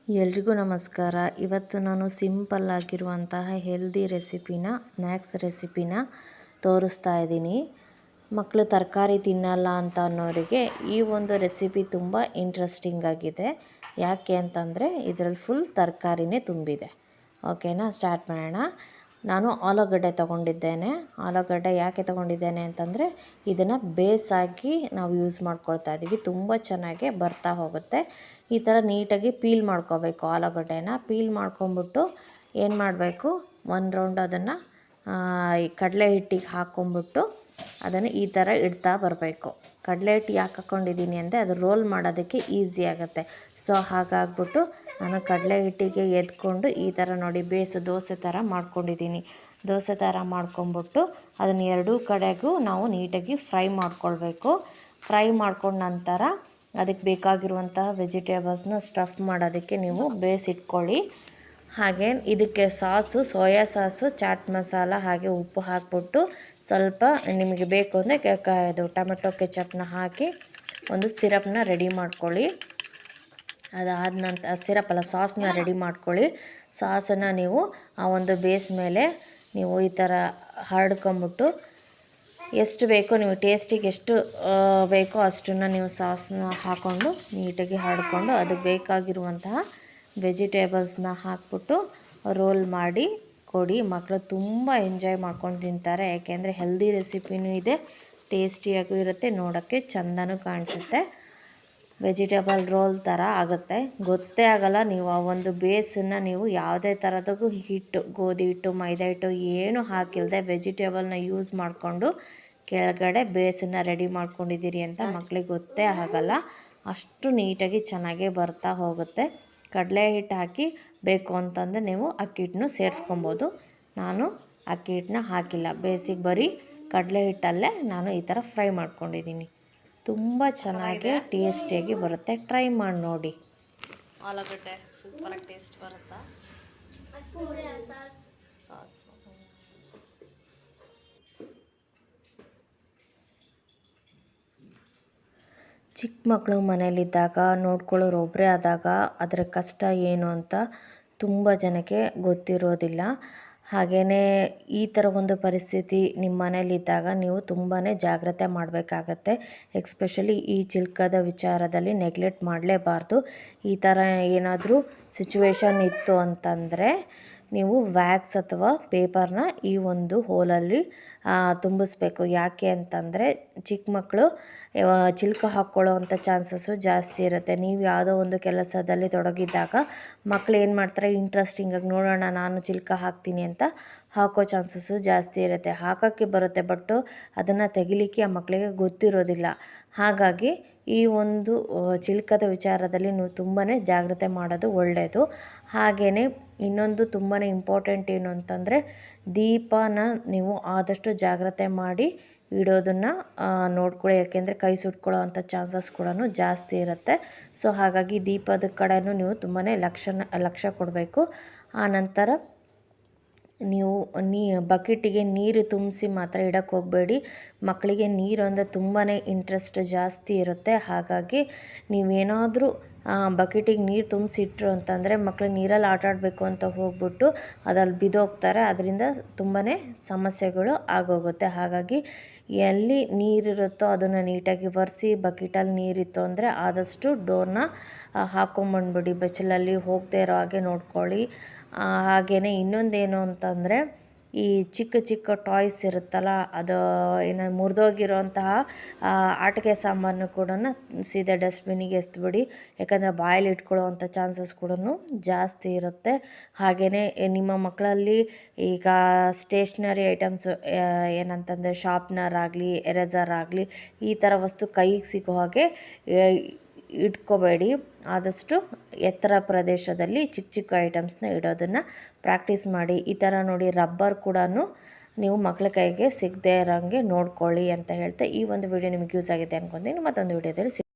ಎಲ್ರಿಗೂ ನಮಸ್ಕಾರ. ಇವತ್ತು ನಾನು ಸಿಂಪಲ್ ಆಗಿರುವಂತಹ ಹೆಲ್ದಿ ರೆಸಿಪಿನ ಸ್ನ್ಯಾಕ್ಸ್ ರೆಸಿಪಿನ ತೋರಿಸ್ತಾ ಇದ್ದೀನಿ. ಮಕ್ಕಳು ತರಕಾರಿ ತಿನ್ನಲ್ಲ ಅಂತ ಅನ್ನೋರಿಗೆ ಈ ಒಂದು ರೆಸಿಪಿ ತುಂಬ ಇಂಟ್ರೆಸ್ಟಿಂಗ್ ಆಗಿದೆ. ಯಾಕೆ ಅಂತಂದರೆ ಇದರಲ್ಲಿ ಫುಲ್ ತರಕಾರಿನೇ ತುಂಬಿದೆ. ಓಕೆನಾ, ಸ್ಟಾರ್ಟ್ ಮಾಡೋಣ. ನಾನು ಆಲೂಗಡ್ಡೆ ತೊಗೊಂಡಿದ್ದೇನೆ. ಆಲೂಗಡ್ಡೆ ಯಾಕೆ ತೊಗೊಂಡಿದ್ದೇನೆ ಅಂತಂದರೆ ಇದನ್ನು ಬೇಸಾಗಿ ನಾವು ಯೂಸ್ ಮಾಡ್ಕೊಳ್ತಾ ಇದ್ದೀವಿ. ತುಂಬ ಚೆನ್ನಾಗಿ ಬರ್ತಾ ಹೋಗುತ್ತೆ. ಈ ಥರ ನೀಟಾಗಿ ಪೀಲ್ ಮಾಡ್ಕೋಬೇಕು. ಆಲೂಗಡ್ಡೆನ ಪೀಲ್ ಮಾಡ್ಕೊಂಬಿಟ್ಟು ಏನು ಮಾಡಬೇಕು, ಒಂದು ರೌಂಡ್ ಅದನ್ನು ಕಡಲೆ ಹಿಟ್ಟಿಗೆ ಹಾಕ್ಕೊಂಬಿಟ್ಟು ಅದನ್ನು ಈ ಥರ ಇಡ್ತಾ ಬರಬೇಕು. ಕಡಲೆ ಹಿಟ್ಟು ಯಾಕೆ ಹಾಕ್ಕೊಂಡಿದ್ದೀನಿ ಅಂದರೆ ಅದು ರೋಲ್ ಮಾಡೋದಕ್ಕೆ ಈಸಿ ಆಗುತ್ತೆ. ಸೊ ಹಾಗಾಗ್ಬಿಟ್ಟು ನಾನು ಕಡಲೆ ಹಿಟ್ಟಿಗೆ ಎದ್ಕೊಂಡು ಈ ಥರ ನೋಡಿ ದೋಸೆ ಥರ ಮಾಡ್ಕೊಂಡಿದ್ದೀನಿ. ದೋಸೆ ಥರ ಮಾಡ್ಕೊಂಬಿಟ್ಟು ಅದನ್ನು ಎರಡೂ ಕಡೆಗೂ ನಾವು ನೀಟಾಗಿ ಫ್ರೈ ಮಾಡ್ಕೊಳ್ಬೇಕು. ಫ್ರೈ ಮಾಡ್ಕೊಂಡ ನಂತರ ಅದಕ್ಕೆ ಬೇಕಾಗಿರುವಂತಹ ವೆಜಿಟೇಬಲ್ಸ್ನ ಸ್ಟಫ್ ಮಾಡೋದಕ್ಕೆ ನೀವು ಬೇಯಿಸಿಟ್ಕೊಳ್ಳಿ. ಹಾಗೆ ಇದಕ್ಕೆ sauce, soya sauce, chaat masala ಹಾಗೆ ಉಪ್ಪು ಹಾಕ್ಬಿಟ್ಟು ಸ್ವಲ್ಪ ನಿಮಗೆ ಬೇಕು ಅಂದರೆ ಇದು ಟೊಮೆಟೊ ಕೆಚಪ್ನ ಹಾಕಿ ಒಂದು ಸಿರಪ್ನ ರೆಡಿ ಮಾಡ್ಕೊಳ್ಳಿ. ಅದಾದ ನಂತರ ಸಾಸನ್ನ ರೆಡಿ ಮಾಡ್ಕೊಳ್ಳಿ. ಸಾಸನ್ನು ನೀವು ಆ ಒಂದು ಬೇಸ್ ಮೇಲೆ ನೀವು ಈ ಥರ ಹರಡ್ಕೊಂಬಿಟ್ಟು ಎಷ್ಟು ಬೇಕೋ ನೀವು ಟೇಸ್ಟಿಗೆ ಎಷ್ಟು ಬೇಕೋ ಅಷ್ಟನ್ನು ನೀವು ಸಾಸನ್ನ ಹಾಕ್ಕೊಂಡು ನೀಟಾಗಿ ಹರಡ್ಕೊಂಡು ಅದಕ್ಕೆ ಬೇಕಾಗಿರುವಂತಹ ವೆಜಿಟೇಬಲ್ಸ್ನ ಹಾಕ್ಬಿಟ್ಟು ರೋಲ್ ಮಾಡಿ ಕೊಡಿ. ಮಕ್ಕಳು ತುಂಬ ಎಂಜಾಯ್ ಮಾಡ್ಕೊಂಡು ತಿಂತಾರೆ. ಯಾಕೆಂದರೆ ಹೆಲ್ದಿ ರೆಸಿಪಿನೂ ಇದೆ, ಟೇಸ್ಟಿಯಾಗೂ ಇರುತ್ತೆ, ನೋಡೋಕ್ಕೆ ಚೆಂದನೂ ಕಾಣಿಸುತ್ತೆ. ವೆಜಿಟೇಬಲ್ ರೋಲ್ ಥರ ಆಗುತ್ತೆ. ಗೊತ್ತೇ ಆಗೋಲ್ಲ. ನೀವು ಆ ಒಂದು ಬೇಸನ್ನು ನೀವು ಯಾವುದೇ ಥರದಾಗೂ ಹಿಟ್ಟು, ಗೋಧಿ ಹಿಟ್ಟು, ಮೈದಾ ಹಿಟ್ಟು ಏನೂ ಹಾಕಿಲ್ಲದೆ ವೆಜಿಟೇಬಲ್ನ ಯೂಸ್ ಮಾಡಿಕೊಂಡು ಕೆಳಗಡೆ ಬೇಸನ್ನು ರೆಡಿ ಮಾಡ್ಕೊಂಡಿದ್ದೀರಿ ಅಂತ ಮಕ್ಕಳಿಗೆ ಗೊತ್ತೇ ಆಗೋಲ್ಲ. ಅಷ್ಟು ನೀಟಾಗಿ ಚೆನ್ನಾಗೇ ಬರ್ತಾ ಹೋಗುತ್ತೆ. ಕಡಲೆ ಹಿಟ್ಟು ಹಾಕಿ ಬೇಕು ಅಂತಂದರೆ ನೀವು ಅಕ್ಕಿ ಹಿಟ್ಟನ್ನು ಸೇರಿಸ್ಕೊಬೋದು. ನಾನು ಅಕ್ಕಿ ಹಿಟ್ಟನ್ನ ಹಾಕಿಲ್ಲ, ಬೇಸಿಗೆ ಬರೀ ಕಡಲೆ ಹಿಟ್ಟಲ್ಲೇ ನಾನು ಈ ಥರ ಫ್ರೈ ಮಾಡ್ಕೊಂಡಿದ್ದೀನಿ. ತುಂಬ ಚೆನ್ನಾಗಿ ಟೇಸ್ಟಿಯಾಗಿ ಬರುತ್ತೆ. ಟ್ರೈ ಮಾಡಿ ನೋಡಿ. ಆಲೂಗಡ್ಡೆ ಸೂಪರಾಗಿ ಟೇಸ್ಟ್ ಬರುತ್ತಾ? ಚಿಕ್ಕ ಮಕ್ಕಳು ಮನೇಲಿದ್ದಾಗ ನೋಡ್ಕೊಳ್ಳೋರು ಒಬ್ಬರೇ ಆದಾಗ ಅದರ ಕಷ್ಟ ಏನು ಅಂತ ತುಂಬ ಜನಕ್ಕೆ ಗೊತ್ತಿರೋದಿಲ್ಲ. ಹಾಗೆಯೇ ಈ ಥರ ಒಂದು ಪರಿಸ್ಥಿತಿ ನಿಮ್ಮ ಮನೇಲಿದ್ದಾಗ ನೀವು ತುಂಬಾ ಜಾಗ್ರತೆ ಮಾಡಬೇಕಾಗತ್ತೆ. ಎಕ್ಸ್ಪೆಷಲಿ ಈ ಚಿಲ್ಕದ ವಿಚಾರದಲ್ಲಿ ನೆಗ್ಲೆಕ್ಟ್ ಮಾಡಲೇಬಾರ್ದು. ಈ ಥರ ಏನಾದರೂ ಸಿಚುವೇಶನ್ ಇತ್ತು ಅಂತಂದರೆ ನೀವು ವ್ಯಾಕ್ಸ್ ಅಥವಾ ಪೇಪರ್ನ ಈ ಒಂದು ಹೋಲಲ್ಲಿ ತುಂಬಿಸ್ಬೇಕು. ಯಾಕೆ ಅಂತಂದರೆ ಚಿಕ್ಕ ಮಕ್ಕಳು ಚಿಲ್ಕ ಹಾಕ್ಕೊಳ್ಳೋ ಅಂಥ ಚಾನ್ಸಸ್ಸು ಜಾಸ್ತಿ ಇರುತ್ತೆ. ನೀವು ಯಾವುದೋ ಒಂದು ಕೆಲಸದಲ್ಲಿ ತೊಡಗಿದ್ದಾಗ ಮಕ್ಕಳು ಏನು ಮಾಡ್ತಾರೆ, ಇಂಟ್ರೆಸ್ಟಿಂಗಾಗಿ ನೋಡೋಣ ನಾನು ಚಿಲ್ಕ ಹಾಕ್ತೀನಿ ಅಂತ ಹಾಕೋ ಚಾನ್ಸಸ್ಸು ಜಾಸ್ತಿ ಇರುತ್ತೆ. ಹಾಕೋಕ್ಕೆ ಬರುತ್ತೆ, ಬಟ್ಟು ಅದನ್ನು ತೆಗಿಲಿಕ್ಕೆ ಆ ಮಕ್ಕಳಿಗೆ ಗೊತ್ತಿರೋದಿಲ್ಲ. ಹಾಗಾಗಿ ಈ ಒಂದು ಚಿಲ್ಕದ ವಿಚಾರದಲ್ಲಿ ನೀವು ತುಂಬಾ ಜಾಗ್ರತೆ ಮಾಡೋದು ಒಳ್ಳೆಯದು. ಹಾಗೆಯೇ ಇನ್ನೊಂದು ತುಂಬಾ ಇಂಪಾರ್ಟೆಂಟ್ ಏನು ಅಂತಂದರೆ ದೀಪನ ನೀವು ಆದಷ್ಟು ಜಾಗ್ರತೆ ಮಾಡಿ ಇಡೋದನ್ನು ನೋಡ್ಕೊಳ್ಳಿ. ಯಾಕೆಂದರೆ ಕೈ ಸುಟ್ಕೊಳ್ಳೋ ಅಂಥ ಚಾನ್ಸಸ್ ಕೂಡ ಜಾಸ್ತಿ ಇರುತ್ತೆ. ಸೊ ಹಾಗಾಗಿ ದೀಪದ ಕಡೆನೂ ನೀವು ತುಂಬಾ ಲಕ್ಷ್ಯ ಕೊಡಬೇಕು. ಆನಂತರ ನೀವು ಬಕೆಟಿಗೆ ನೀರು ತುಂಬಿಸಿ ಮಾತ್ರ ಇಡಕ್ಕೆ ಹೋಗಬೇಡಿ. ಮಕ್ಕಳಿಗೆ ನೀರು ಅಂದರೆ ತುಂಬಾ ಇಂಟ್ರೆಸ್ಟ್ ಜಾಸ್ತಿ ಇರುತ್ತೆ. ಹಾಗಾಗಿ ನೀವೇನಾದರೂ ಬಕೆಟಿಗೆ ನೀರು ತುಂಬಿಸಿಟ್ರು ಅಂತಂದರೆ ಮಕ್ಕಳು ನೀರಲ್ಲಿ ಆಟ ಆಡಬೇಕು ಅಂತ ಹೋಗ್ಬಿಟ್ಟು ಅದಲ್ಲಿ ಬಿದ್ದೋಗ್ತಾರೆ. ಅದರಿಂದ ತುಂಬಾ ಸಮಸ್ಯೆಗಳು ಆಗೋಗುತ್ತೆ. ಹಾಗಾಗಿ ಎಲ್ಲಿ ನೀರಿರುತ್ತೋ ಅದನ್ನು ನೀಟಾಗಿ ಒರೆಸಿ, ಬಕೆಟಲ್ಲಿ ನೀರಿತ್ತು ಅಂದರೆ ಆದಷ್ಟು ಡೋರ್ನ ಹಾಕ್ಕೊಂಬಂದ್ಬಿಡಿ. ಬೆಚ್ಚಲಲ್ಲಿ ಹೋಗದೇ ಇರೋ ಹಾಗೆ ನೋಡ್ಕೊಳ್ಳಿ. ಹಾಗೆಯೇ ಇನ್ನೊಂದೇನು ಅಂತಂದರೆ ಈ ಚಿಕ್ಕ ಚಿಕ್ಕ ಟಾಯ್ಸ್ ಇರುತ್ತಲ್ಲ, ಅದು ಏನು ಮುರಿದೋಗಿರೋಂತಹ ಆಟಿಕೆ ಸಾಮಾನು ಕೂಡ ಸೀದಾ ಡಸ್ಟ್ಬಿನ್ನಿಗೆ ಎಸ್ದುಬಿಡಿ. ಯಾಕಂದರೆ ಬಾಯಲ್ಲಿ ಇಟ್ಕೊಳ್ಳೋವಂಥ ಚಾನ್ಸಸ್ ಕೂಡ ಜಾಸ್ತಿ ಇರುತ್ತೆ. ಹಾಗೆಯೇ ನಿಮ್ಮ ಮಕ್ಕಳಲ್ಲಿ ಈಗ ಸ್ಟೇಷ್ನರಿ ಐಟಮ್ಸು ಏನಂತಂದರೆ ಶಾರ್ಪ್ನರ್ ಆಗಲಿ, ಎರೇಸರ್ ಆಗಲಿ ಈ ಥರ ವಸ್ತು ಕೈಗೆ ಸಿಗೋ ಹಾಗೆ ಇಟ್ಕೋಬೇಡಿ. ಆದಷ್ಟು ಎತ್ತರ ಪ್ರದೇಶದಲ್ಲಿ ಚಿಕ್ಕ ಚಿಕ್ಕ ಐಟಮ್ಸ್ನ ಇಡೋದನ್ನು ಪ್ರಾಕ್ಟೀಸ್ ಮಾಡಿ. ಈ ಥರ ನೋಡಿ ರಬ್ಬರ್ ಕೂಡ ನೀವು ಮಕ್ಕಳ ಕೈಗೆ ಸಿಗದೇ ಇರೋಂಗೆ ನೋಡ್ಕೊಳ್ಳಿ ಅಂತ ಹೇಳ್ತಾ ಈ ಒಂದು ವಿಡಿಯೋ ನಿಮಗೆ ಯೂಸ್ ಆಗಿದೆ ಅಂದ್ಕೊತೀನಿ. ಮತ್ತೊಂದು ವಿಡಿಯೋದಲ್ಲಿ